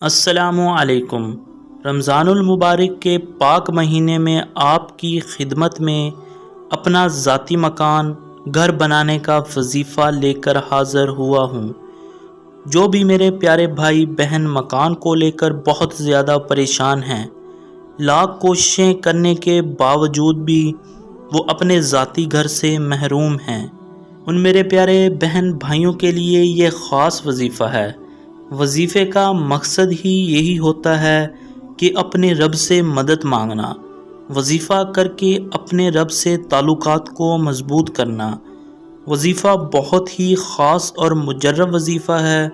السلام علیکم۔ رمضان المبارک کے پاک مہینے میں آپ کی خدمت میں اپنا ذاتی مکان گھر بنانے کا وظیفہ لے کر حاضر ہوا ہوں۔ جو بھی میرے پیارے بھائی بہن مکان کو لے کر بہت زیادہ پریشان ہیں، لاکھ کوششیں کرنے کے باوجود بھی وہ اپنے ذاتی گھر سے محروم ہیں، ان میرے پیارے بہن بھائیوں کے لیے یہ خاص وظیفہ ہے۔ وظیفے کا مقصد ہی یہی ہوتا ہے کہ اپنے رب سے مدد مانگنا، وظیفہ کر کے اپنے رب سے تعلقات کو مضبوط کرنا۔ وظیفہ بہت ہی خاص اور مجرب وظیفہ ہے،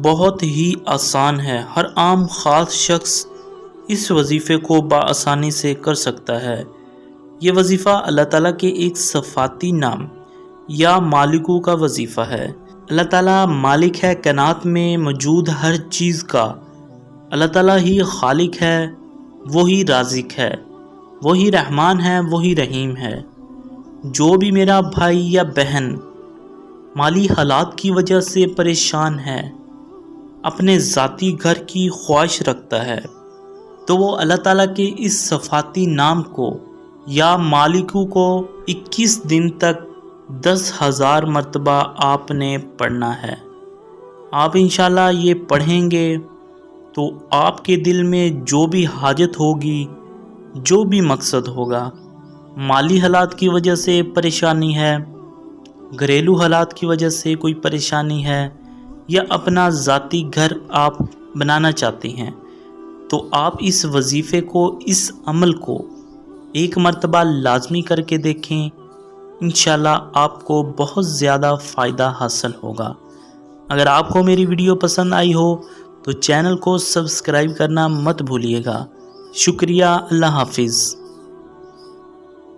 بہت ہی آسان ہے۔ ہر عام خاص شخص اس وظیفے کو بآسانی سے کر سکتا ہے۔ یہ وظیفہ اللہ تعالیٰ کے ایک صفاتی نام یا مالکو کا وظیفہ ہے۔ اللہ تعالیٰ مالک ہے کائنات میں موجود ہر چیز کا، اللہ تعالیٰ ہی خالق ہے، وہی رازق ہے، وہی رحمان ہے، وہی رحیم ہے۔ جو بھی میرا بھائی یا بہن مالی حالات کی وجہ سے پریشان ہے، اپنے ذاتی گھر کی خواہش رکھتا ہے، تو وہ اللہ تعالیٰ کے اس صفاتی نام کو یا مالکو کو 21 دن تک 10,000 مرتبہ آپ نے پڑھنا ہے۔ آپ انشاءاللہ یہ پڑھیں گے تو آپ کے دل میں جو بھی حاجت ہوگی، جو بھی مقصد ہوگا، مالی حالات کی وجہ سے پریشانی ہے، گھریلو حالات کی وجہ سے کوئی پریشانی ہے، یا اپنا ذاتی گھر آپ بنانا چاہتے ہیں، تو آپ اس وظیفے کو، اس عمل کو ایک مرتبہ لازمی کر کے دیکھیں، انشاءاللہ آپ کو بہت زیادہ فائدہ حاصل ہوگا۔ اگر آپ کو میری ویڈیو پسند آئی ہو تو چینل کو سبسکرائب کرنا مت بھولیے گا۔ شکریہ، اللہ حافظ۔